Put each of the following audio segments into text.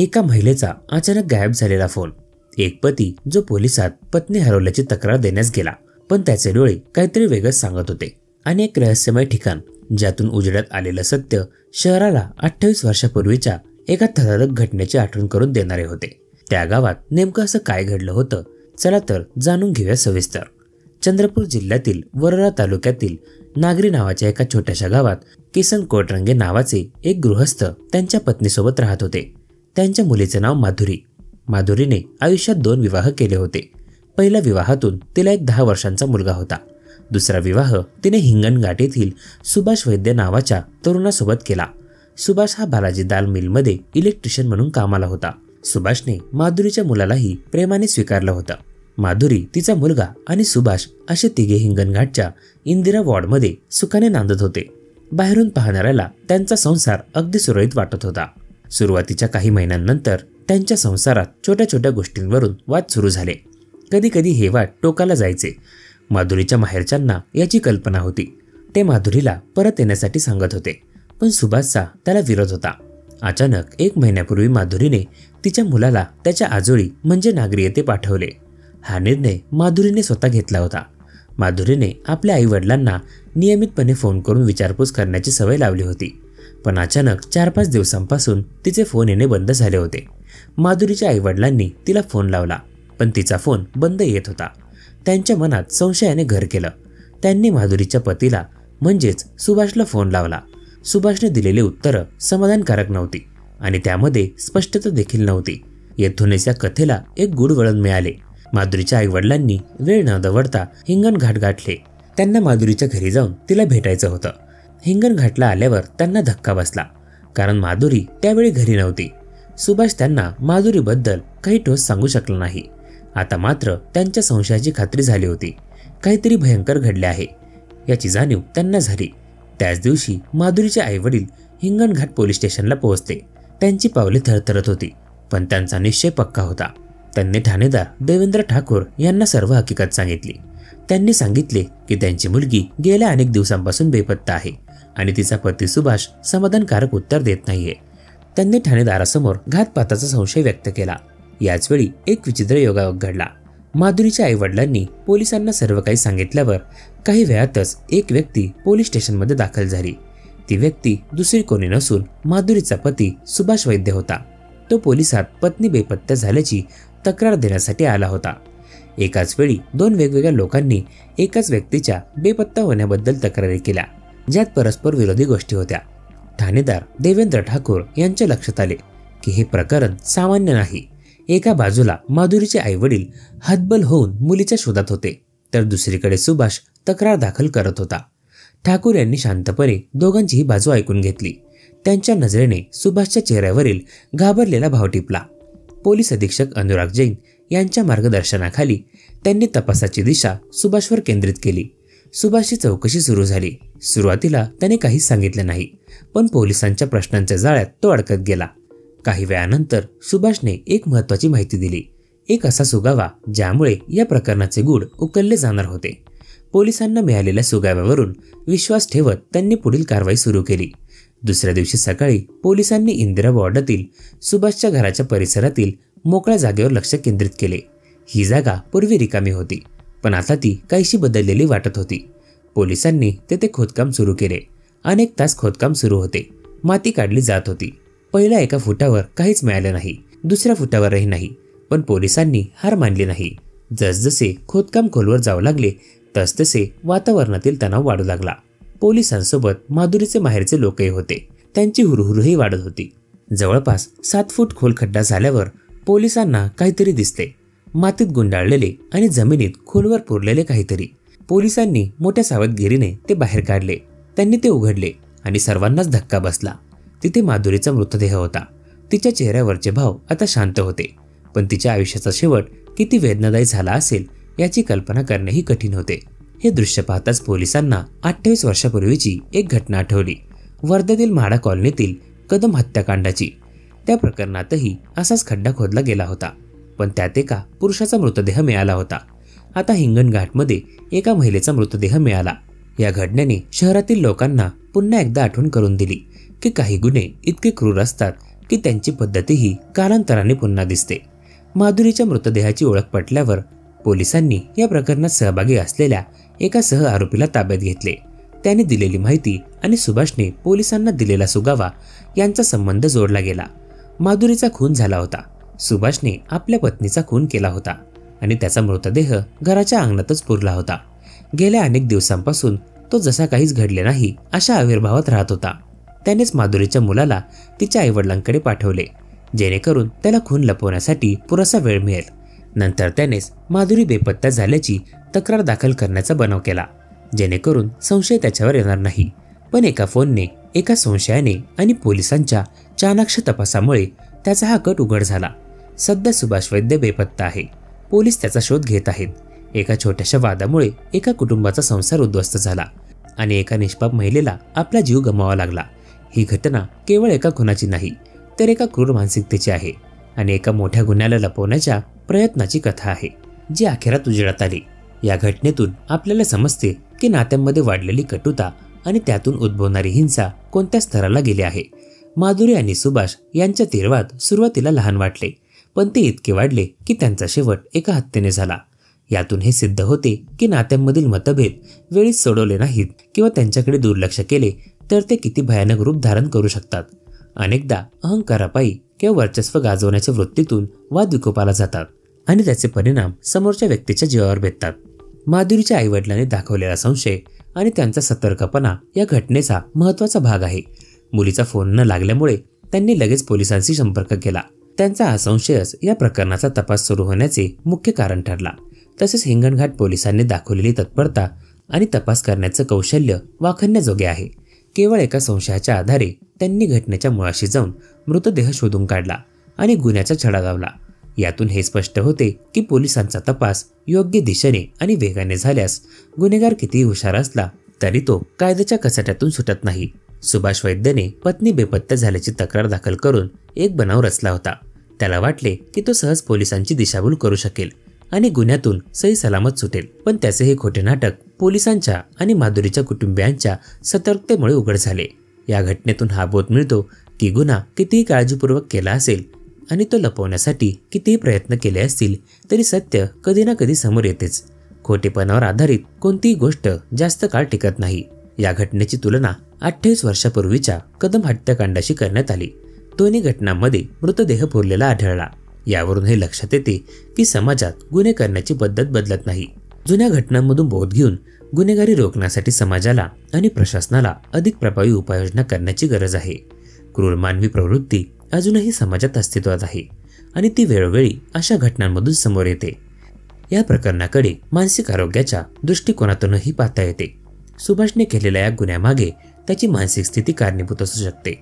एका महिलेचा अचानक गायब झालेला फोन. एक पती जो पोलिसात पत्नी हरवल्याची तक्रार देण्यास गेला, पण त्याचे डोळे काहीतरी वेगळंच सांगत होते. आणि एक रहस्यमय ठिकाण ज्यातून उजेडात आलेलं सत्य शहराला 28 वर्षापूर्वीच्या एका थरारक घटनेची आठवण करून देणारे होते. त्या गावात नेमकं असं काय घडलं होतं, चला तर जाणून घेऊया सविस्तर. चंद्रपूर जिल्ह्यातील वरोरा तालुक्यातील नागरी नावाच्या एका छोट्याशा गावात किसन कोटरंगे नावाचे एक गृहस्थ त्यांच्या पत्नीसोबत राहत होते. त्यांच्या मुलीचे नाव माधुरी. माधुरीने आयुष्यात 2 विवाह केले होते. पहिल्या विवाहातून तिला एक 10 वर्षांचा मुलगा होता. दुसरा विवाह तिने हिंगणघाट येथील सुभाष वैद्य नावाच्या तरुणासोबत केला. सुभाष हा बालाजी दाल मिलमध्ये इलेक्ट्रिशियन म्हणून कामाला होता. सुभाषने माधुरीच्या मुलालाही प्रेमाने स्वीकारलं होतं. माधुरी, तिचा मुलगा आणि सुभाष असे तिघे हिंगणघाटच्या इंदिरा वॉर्डमध्ये सुखाने नांदत होते. बाहेरून पाहणाऱ्याला त्यांचा संसार अगदी सुरळीत वाटत होता. सुरुवातीच्या काही महिन्यांनंतर त्यांच्या संसारात छोट्या छोट्या गोष्टींवरून वाद सुरू झाले. कधी कधी हे वाद टोकाला जायचे. माधुरीच्या माहेरच्यांना याची कल्पना होती. ते माधुरीला परत येण्यासाठी सांगत होते, पण सुभाषचा त्याला विरोध होता. अचानक 1 महिन्यापूर्वी माधुरीने तिच्या मुलाला त्याच्या आजोळी म्हणजे नागरी येथे पाठवले. हा निर्णय माधुरीने स्वतः घेतला होता. माधुरीने आपल्या आई वडिलांना नियमितपणे फोन करून विचारपूस करण्याची सवय लावली होती, पण अचानक 4-5 दिवसांपासून तिचे फोन येणे बंद झाले होते. माधुरीच्या आई वडिलांनी तिला फोन लावला, पण तिचा फोन बंद येत होता. त्यांच्या मनात संशयाने घर केलं. त्यांनी माधुरीच्या पतीला म्हणजेच सुभाषला फोन लावला. सुभाषने दिलेली उत्तरं समाधानकारक नव्हती आणि त्यामध्ये स्पष्टता देखील नव्हती. येथूनच या कथेला एक गूढ वळण मिळाले. माधुरीच्या आई वडिलांनी वेळ न दवडता हिंगणघाट गाठले. त्यांना माधुरीच्या घरी जाऊन तिला भेटायचं होतं. हिंगणघाटला आल्यावर त्यांना धक्का बसला, कारण माधुरी त्यावेळी घरी नव्हती. सुभाष त्यांना माधुरीबद्दल काही ठोस सांगू शकला नाही. आता मात्र त्यांच्या संशयाची खात्री झाली होती. काहीतरी भयंकर घडले आहे याची जाणीव त्यांना झाली. त्याच दिवशी माधुरीचे आई वडील हिंगणघाट पोलीस स्टेशनला पोहोचले. त्यांची पावले थरथरत होती, पण त्यांचा निश्चय पक्का होता. त्यांनी ठाणेदार देवेंद्र ठाकूर यांना सर्व हकीकत सांगितली. त्यांनी सांगितले की त्यांची मुलगी गेल्या अनेक दिवसांपासून बेपत्ता आहे आणि तिचा पती सुभाष समाधानकारक उत्तर देत नाहीये. त्यांनी ठाणेदारासमोर घातपाताचा संशय व्यक्त केला. याचवेळी एक विचित्र योगायोग घडला. माधुरीच्या आई वडिलांनी पोलिसांना सर्व काही सांगितल्यावर काही वेळातच एक व्यक्ती पोलीस स्टेशनमध्ये दाखल झाली. ती व्यक्ती दुसरी कोणी नसून माधुरीचा पती सुभाष वैद्य होता. तो पोलिसात पत्नी बेपत्ता झाल्याची तक्रार देण्यासाठी आला होता. एकाच वेळी 2 वेगवेगळ्या लोकांनी एकाच व्यक्तीच्या बेपत्ता होण्याबद्दल तक्रारी केल्या, ज्यात परस्पर विरोधी गोष्टी होत्या. ठाणेदार देवेंद्र ठाकूर यांच्या लक्षात आले की हे प्रकरण सामान्य नाही. एका बाजूला माधुरीचे आई वडील हतबल होऊन मुलीच्या शोधात होते, तर दुसरीकडे सुभाष तक्रार दाखल करत होता. ठाकूर यांनी शांतपणे दोघांचीही बाजू ऐकून घेतली. त्यांच्या नजरेने सुभाषच्या चेहऱ्यावरील घाबरलेला भाव टिपला. पोलीस अधीक्षक अनुराग जैन यांच्या मार्गदर्शनाखाली त्यांनी तपासाची दिशा सुभाषवर केंद्रित केली. सुभाषची चौकशी सुरू झाली. सुरुवातीला त्याने काहीच सांगितले नाही, पण पोलिसांच्या प्रश्नांच्या जाळ्यात तो अडकत गेला. काही वेळानंतर सुभाषने एक महत्त्वाची माहिती दिली. एक असा सुगावा ज्यामुळे या प्रकरणाचे गूढ उकलले जाणार होते. पोलिसांना मिळालेल्या सुगाव्यावरून विश्वास ठेवत त्यांनी पुढील कारवाई सुरू केली. दुसऱ्या दिवशी सकाळी पोलिसांनी इंदिरा वॉर्डातील सुभाषच्या घराच्या परिसरातील मोकळ्या जागेवर लक्ष केंद्रित केले. ही जागा पूर्वी रिकामी होती, पण आता ती काहीशी बदललेली वाटत होती. पोलिसांनी तेथे खोदकाम सुरू केले. अनेक तास खोदकाम सुरू होते. माती काढली जात होती. पहिल्या एका फुटावर काहीच मिळाले नाही, दुसऱ्या फुटावरही नाही, पण पोलिसांनी हार मानली नाही. जसजसे खोदकाम खोलवर जाऊ लागले तसतसे वातावरणातील तणाव वाढू लागला. पोलिसांसोबत माधुरीचे माहेरचे लोकही होते. त्यांची हुरहुरही वाढत होती. जवळपास 7 फूट खोल खड्डा झाल्यावर पोलिसांना काहीतरी दिसते. मातीत गुंडाळलेले आणि जमिनीत खोलवर पुरलेले काहीतरी. पोलिसांनी मोठ्या सावधगिरीने ते बाहेर काढले. त्यांनी ते उघडले आणि सर्वांनाच धक्का बसला. तिथे माधुरीचा मृतदेह होता. तिच्या चेहऱ्यावरचे भाव आता शांत होते, पण तिच्या आयुष्याचा शेवट किती वेदनादायी झाला असेल याची कल्पना करणेही कठीण होते. हे दृश्य पाहताच पोलिसांना 28 वर्षापूर्वीची एक घटना आठवली. वर्ध्यातील म्हाडा कॉलनीतील कदम हत्याकांडाची. त्या प्रकरणातही असाच खड्डा खोदला गेला होता, पण त्यात एका पुरुषाचा मृतदेह मिळाला होता. आता हिंगणघाटमध्ये एका महिलेचा मृतदेह मिळाला. या घटनेने शहरातील लोकांना पुन्हा एकदा आठवण करून दिली की काही गुन्हे इतके क्रूर असतात की त्यांची पद्धतीही कालांतराने पुन्हा दिसते. माधुरीच्या मृतदेहाची ओळख पटल्यावर पोलिसांनी या प्रकरणात सहभागी असलेल्या एका सह आरोपीला ताब्यात घेतले. त्याने दिलेली माहिती आणि सुभाषने पोलिसांना दिलेला सुगावा यांचा संबंध जोडला गेला. माधुरीचा खून झाला होता. सुभाषने आपल्या पत्नीचा खून केला होता आणि त्याचा मृतदेह घराच्या अंगणातच पुरला होता. गेल्या अनेक दिवसांपासून तो जसा काहीच घडले नाही अशा आविर्भावात राहत होता. त्यानेच माधुरीच्या मुलाला तिच्या आईवडिलांकडे पाठवले, जेणेकरून त्याला खून लपवण्यासाठी पुरेसा वेळ मिळेल. नंतर त्यानेच माधुरी बेपत्ता झाल्याची तक्रार दाखल करण्याचा बनाव केला, जेणेकरून संशय त्याच्यावर येणार नाही. पण एका फोनने, एका संशयाने आणि पोलिसांच्या चाणाक्ष तपासामुळे त्याचा हा कट उघड झाला. सध्या सुभाष वैद्य बेपत्ता आहे. पोलीस त्याचा शोध घेत आहेत. एका छोट्याशा वादामुळे एका कुटुंबाचा संसार उद्ध्वस्त झाला आणि एका निष्पाप महिलेला आपला जीव गमावा लागला. ही घटना केवळ एका खुनाची नाही, तर एका क्रूर मानसिकतेची आहे आणि एका मोठ्या गुन्ह्याला लपवण्याच्या प्रयत्नाची कथा आहे, जी अखेरात उजेडात आली. या घटनेतून आपल्याला समजते की नात्यांमध्ये वाढलेली कटुता आणि त्यातून उद्भवणारी हिंसा कोणत्या स्तराला गेली आहे. माधुरी आणि सुभाष यांच्या तिरवाद सुरुवातीला लहान वाटले, पण ते इतके वाढले की त्यांचा शेवट एका हत्येने झाला. यातून हे सिद्ध होते की नात्यांमधील मतभेद वेळीच सोडवले नाहीत किंवा त्यांच्याकडे दुर्लक्ष केले तर ते किती भयानक रूप धारण करू शकतात. अनेकदा अहंकारापायी किंवा वर्चस्व गाजवण्याच्या वृत्तीतून वाद विकोपाला जातात आणि त्याचे परिणाम समोरच्या व्यक्तीच्या जीवावर बेततात. माधुरीच्या आईवडिलांनी दाखवलेला संशय आणि त्यांचा सतर्कपणा या घटनेचा महत्त्वाचा भाग आहे. मुलीचा फोन न लागल्यामुळे त्यांनी लगेच पोलिसांशी संपर्क केला. त्यांचा हा संशयच या प्रकरणाचा तपास सुरू होण्याचे मुख्य कारण ठरला. तसेच हिंगणघाट पोलिसांनी दाखवलेली तत्परता आणि तपास करण्याचं कौशल्य वाखाणण्याजोगे आहे. केवळ एका संशयाच्या आधारे त्यांनी घटनेच्या मुळाशी जाऊन मृतदेह शोधून काढला आणि गुन्ह्याचा छडा लावला. यातून हे स्पष्ट होते की पोलिसांचा तपास योग्य दिशेने आणि वेगाने झाल्यास गुन्हेगार कितीही हुशार असला तरी तो कायद्याच्या कचाट्यातून सुटत नाही. सुभाष वैद्यने पत्नी बेपत्ता झाल्याची तक्रार दाखल करून एक बनाव रचला होता. त्याला वाटले की तो सहज पोलिसांची दिशाभूल करू शकेल आणि गुन्ह्यातून सही सलामत सुटेल. पण त्याचे हे खोटे नाटक पोलिसांच्या आणि माधुरीच्या कुटुंबियांच्या सतर्कतेमुळे उघड झाले. या घटनेतून हा बोध मिळतो की गुन्हा कितीही काळजीपूर्वक केला असेल आणि तो लपवण्यासाठी कितीही प्रयत्न केले असतील तरी सत्य कधी ना कधी समोर येतेच. खोटेपणावर आधारित कोणतीही गोष्ट जास्त काळ टिकत नाही. या घटनेची तुलना 28 वर्षापूर्वीच्या कदम हत्याकांडाशी करण्यात आली. दोन्ही घटनांमध्ये मृतदेह पुरलेला आढळला. यावरून हे लक्षात येते की समाजात गुन्हे करण्याची पद्धत बदलत नाही. जुन्या घटनांमधून बोध घेऊन गुन्हेगारी रोखण्यासाठी समाजाला आणि प्रशासनाला अधिक प्रभावी उपाययोजना करण्याची गरज आहे. क्रूर मानवी प्रवृत्ती अजूनही समाजात अस्तित्वात आहे आणि ती वेळोवेळी अशा घटनांमधून समोर येते. या प्रकरणाकडे मानसिक आरोग्याच्या दृष्टिकोनातूनही पाहता येते. सुभाषने केलेल्या या गुन्ह्यामागे त्याची मानसिक स्थिती कारणीभूत असू शकते.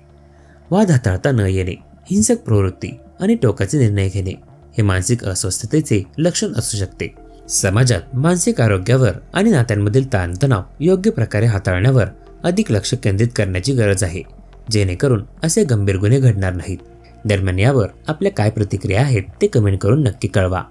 वाद हाताळता न येणे, हिंसक प्रवृत्ती आणि टोकाचे निर्णय घेणे हे मानसिक अस्वस्थतेचे लक्षण असू शकते. समाजात मानसिक आरोग्यावर आणि नात्यांमधील ताणतणाव योग्य प्रकारे हाताळण्यावर अधिक लक्ष केंद्रित करण्याची गरज आहे, जेणेकरून असे गंभीर गुन्हे घडणार नाहीत. दरम्यान यावर आपल्या काय प्रतिक्रिया आहेत ते कमेंट करून नक्की कळवा.